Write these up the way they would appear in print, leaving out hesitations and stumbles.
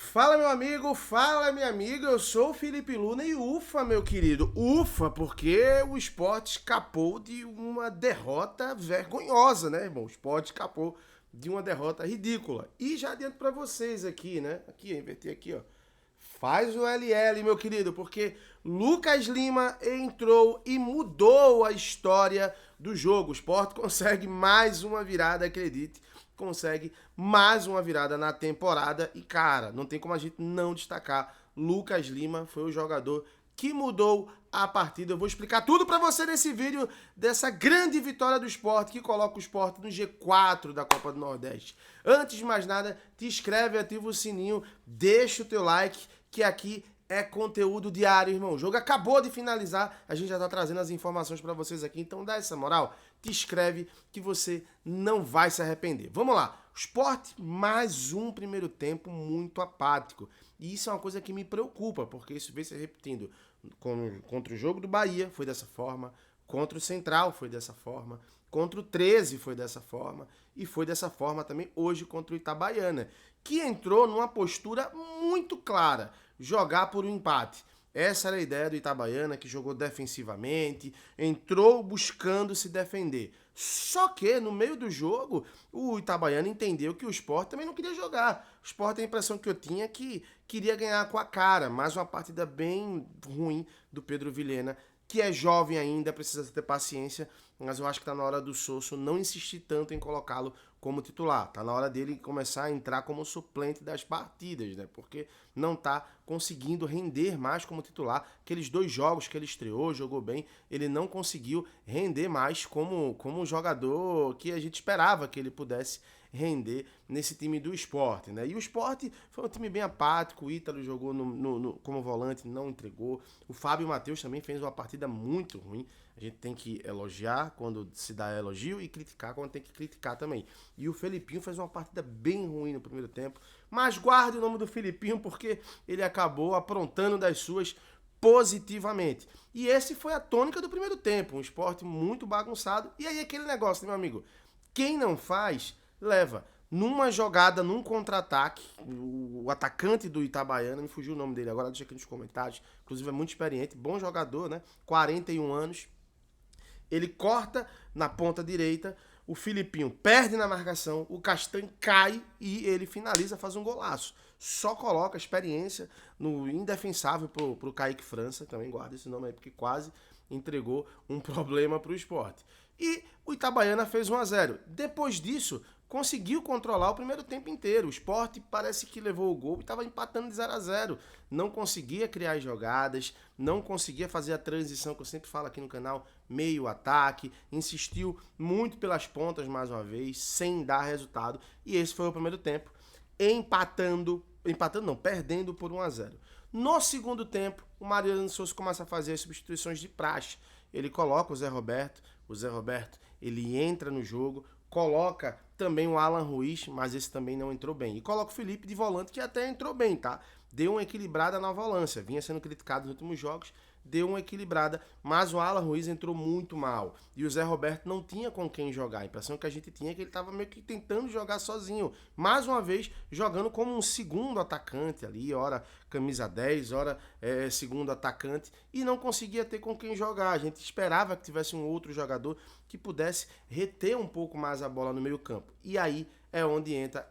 Fala, meu amigo, fala, minha amiga, eu sou o Felipe Luna e ufa, meu querido, ufa, porque o Sport escapou de uma derrota vergonhosa, né, irmão? O Sport escapou de uma derrota ridícula. E já adianto pra vocês aqui, né? Aqui, inverti aqui, ó. Faz o LL, meu querido, porque Lucas Lima entrou e mudou a história do jogo. O Sport consegue mais uma virada, acredite. Consegue mais uma virada na temporada. E, cara, não tem como a gente não destacar. Lucas Lima foi o jogador que mudou a partida. Eu vou explicar tudo para você nesse vídeo dessa grande vitória do Sport, que coloca o Sport no G4 da Copa do Nordeste. Antes de mais nada, te inscreve, ativa o sininho, deixa o teu like, que aqui é conteúdo diário, irmão. O jogo acabou de finalizar, a gente já tá trazendo as informações para vocês aqui, então dá essa moral, te inscreve que você não vai se arrepender. Vamos lá, Sport mais um primeiro tempo muito apático. E isso é uma coisa que me preocupa, porque isso vem se repetindo contra o jogo do Bahia, foi dessa forma, contra o Central foi dessa forma, contra o 13 foi dessa forma, e foi dessa forma também hoje contra o Itabaiana, que entrou numa postura muito clara, jogar por um empate. Essa era a ideia do Itabaiana, que jogou defensivamente, entrou buscando se defender. Só que, no meio do jogo, o Itabaiana entendeu que o Sport também não queria jogar. O Sport, a impressão que eu tinha é que queria ganhar com a cara. Mais uma partida bem ruim do Pedro Vilhena, que é jovem ainda, precisa ter paciência, mas eu acho que tá na hora do Sosso não insistir tanto em colocá-lo como titular. Tá na hora dele começar a entrar como suplente das partidas, né? Porque não tá conseguindo render mais como titular. Aqueles 2 jogos que ele estreou, jogou bem, ele não conseguiu render mais como um jogador que a gente esperava que ele pudesse render nesse time do Sport, né? E o Sport foi um time bem apático, o Ítalo jogou como volante, não entregou. O Fábio Matheus também fez uma partida muito ruim. A gente tem que elogiar quando se dá elogio e criticar quando tem que criticar também. E o Felipinho fez uma partida bem ruim no primeiro tempo, mas guarde o nome do Felipinho porque ele acabou aprontando das suas positivamente. E esse foi a tônica do primeiro tempo, um Sport muito bagunçado. E aí aquele negócio, né, meu amigo? Quem não faz, leva. Numa jogada, num contra-ataque, o atacante do Itabaiana, me fugiu o nome dele agora, deixa aqui nos comentários, inclusive é muito experiente, bom jogador, né? 41 anos. Ele corta na ponta direita, o Filipinho perde na marcação, o Castanho cai e ele finaliza, faz um golaço. Só coloca experiência no indefensável pro Kaique França, também guarda esse nome aí porque quase entregou um problema pro Sport. E o Itabaiana fez 1-0. Depois disso, conseguiu controlar o primeiro tempo inteiro. O Sport parece que levou o gol e estava empatando de 0-0. Não conseguia criar jogadas, não conseguia fazer a transição que eu sempre falo aqui no canal, meio ataque, insistiu muito pelas pontas mais uma vez, sem dar resultado. E esse foi o primeiro tempo, perdendo por 1-0. No segundo tempo, o Mariano Souza começa a fazer as substituições de praxe. Ele coloca o Zé Roberto, ele entra no jogo, coloca também o Alan Ruiz, mas esse também não entrou bem. E coloca o Felipe de volante, que até entrou bem, tá? Deu uma equilibrada na volância, vinha sendo criticado nos últimos jogos, deu uma equilibrada, mas o Alan Ruiz entrou muito mal. E o Zé Roberto não tinha com quem jogar. A impressão que a gente tinha é que ele estava meio que tentando jogar sozinho. Mais uma vez, jogando como um segundo atacante ali, ora camisa 10, ora segundo atacante, e não conseguia ter com quem jogar. A gente esperava que tivesse um outro jogador que pudesse reter um pouco mais a bola no meio campo. E aí é onde entra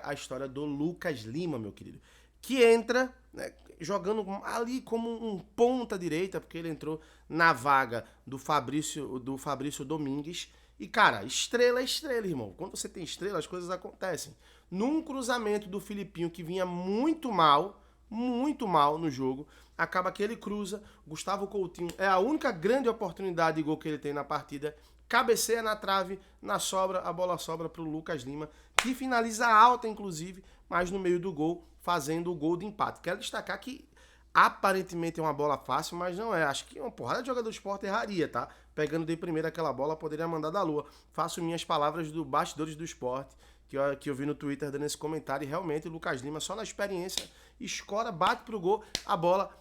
a história do Lucas Lima, meu querido. Que entra, né, jogando ali como um ponta direita, porque ele entrou na vaga do Fabrício Domingues. E, cara, estrela é estrela, irmão. Quando você tem estrela, as coisas acontecem. Num cruzamento do Filipinho, que vinha muito mal no jogo, acaba que ele cruza, Gustavo Coutinho, é a única grande oportunidade de gol que ele tem na partida, cabeceia na trave, na sobra, a bola sobra para o Lucas Lima, que finaliza alta, inclusive, mas no meio do gol, fazendo o gol de empate. Quero destacar que aparentemente é uma bola fácil, mas não é. Acho que uma porrada de jogador do Sport erraria, tá? Pegando de primeira aquela bola, poderia mandar da lua. Faço minhas palavras do bastidores do Sport, que eu vi no Twitter dando esse comentário, e realmente o Lucas Lima, só na experiência, escora, bate pro gol, a bola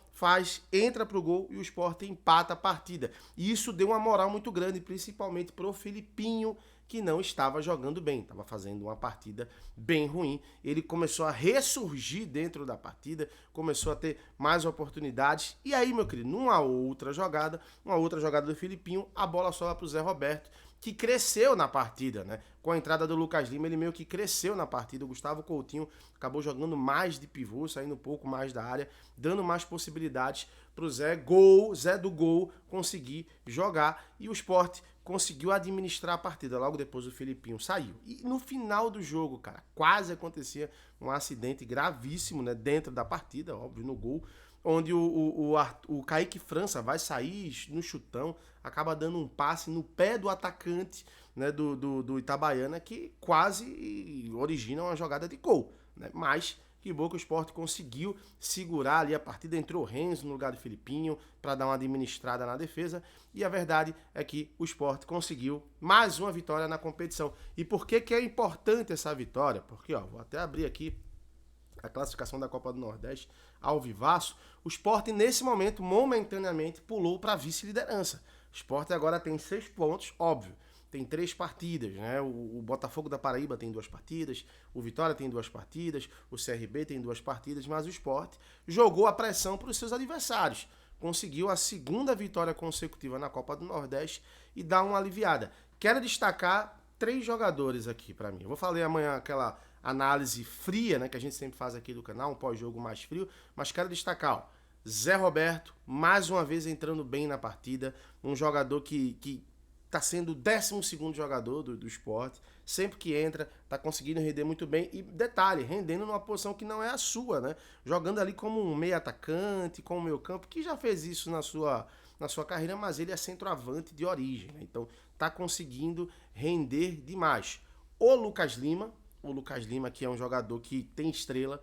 entra pro gol e o Sport empata a partida. E isso deu uma moral muito grande, principalmente pro Filipinho, que não estava jogando bem, estava fazendo uma partida bem ruim. Ele começou a ressurgir dentro da partida, começou a ter mais oportunidades. E aí, meu querido, uma outra jogada do Filipinho, a bola sobra para o Zé Roberto, que cresceu na partida, né? Com a entrada do Lucas Lima, ele meio que cresceu na partida. O Gustavo Coutinho acabou jogando mais de pivô, saindo um pouco mais da área, dando mais possibilidades pro Zé do gol, conseguir jogar. E o Sport conseguiu administrar a partida. Logo depois o Filipinho saiu. E no final do jogo, cara, quase acontecia um acidente gravíssimo, né? Dentro da partida, óbvio, no gol, onde o Kaique França vai sair no chutão, acaba dando um passe no pé do atacante, né, do Itabaiana, que quase origina uma jogada de gol, né? Mas que bom que o Sport conseguiu segurar ali a partida, entrou o Renzo no lugar do Filipinho para dar uma administrada na defesa, e a verdade é que o Sport conseguiu mais uma vitória na competição. E por que é importante essa vitória? Porque, ó, vou até abrir aqui a classificação da Copa do Nordeste ao vivaço. O Sport, nesse momento, momentaneamente, pulou para a vice-liderança. O Sport agora tem 6 pontos, óbvio. Tem 3 partidas, né? O Botafogo da Paraíba tem 2 partidas, o Vitória tem 2 partidas, o CRB tem 2 partidas, mas o Sport jogou a pressão para os seus adversários. Conseguiu a 2ª vitória consecutiva na Copa do Nordeste e dá uma aliviada. Quero destacar 3 jogadores aqui para mim. Eu vou falar amanhã aquela análise fria, né, que a gente sempre faz aqui do canal, um pós-jogo mais frio, mas quero destacar, ó, Zé Roberto, mais uma vez entrando bem na partida, um jogador que tá sendo o 12º jogador do Sport, sempre que entra, tá conseguindo render muito bem, e detalhe, rendendo numa posição que não é a sua, né, jogando ali como um meio atacante, como meio campo, que já fez isso na sua carreira, mas ele é centroavante de origem, né? Então tá conseguindo render demais. O Lucas Lima, que é um jogador que tem estrela,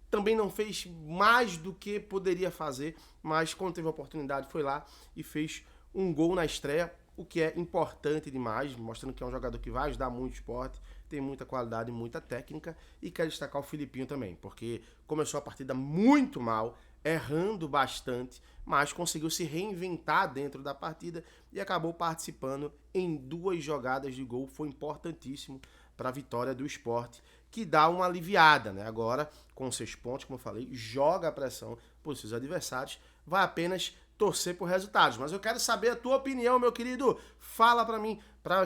também não fez mais do que poderia fazer, mas quando teve a oportunidade foi lá e fez um gol na estreia, o que é importante demais, mostrando que é um jogador que vai ajudar muito o Sport, tem muita qualidade e muita técnica. E quero destacar o Filipinho também, porque começou a partida muito mal, errando bastante, mas conseguiu se reinventar dentro da partida e acabou participando em 2 jogadas de gol. Foi importantíssimo para a vitória do Sport, que dá uma aliviada, né? Agora, com 6 pontos, como eu falei, joga a pressão para os seus adversários, vai apenas torcer por resultados. Mas eu quero saber a tua opinião, meu querido. Fala para mim, para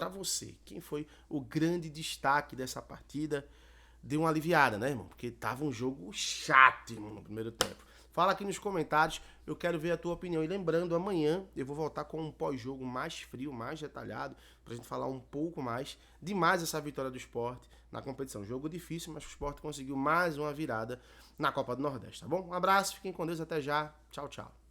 você, quem foi o grande destaque dessa partida? Deu uma aliviada, né, irmão? Porque tava um jogo chato, irmão, no primeiro tempo. Fala aqui nos comentários, eu quero ver a tua opinião. E lembrando, amanhã eu vou voltar com um pós-jogo mais frio, mais detalhado, pra gente falar um pouco mais de mais essa vitória do Sport na competição. Jogo difícil, mas o Sport conseguiu mais uma virada na Copa do Nordeste, tá bom? Um abraço, fiquem com Deus, até já. Tchau, tchau.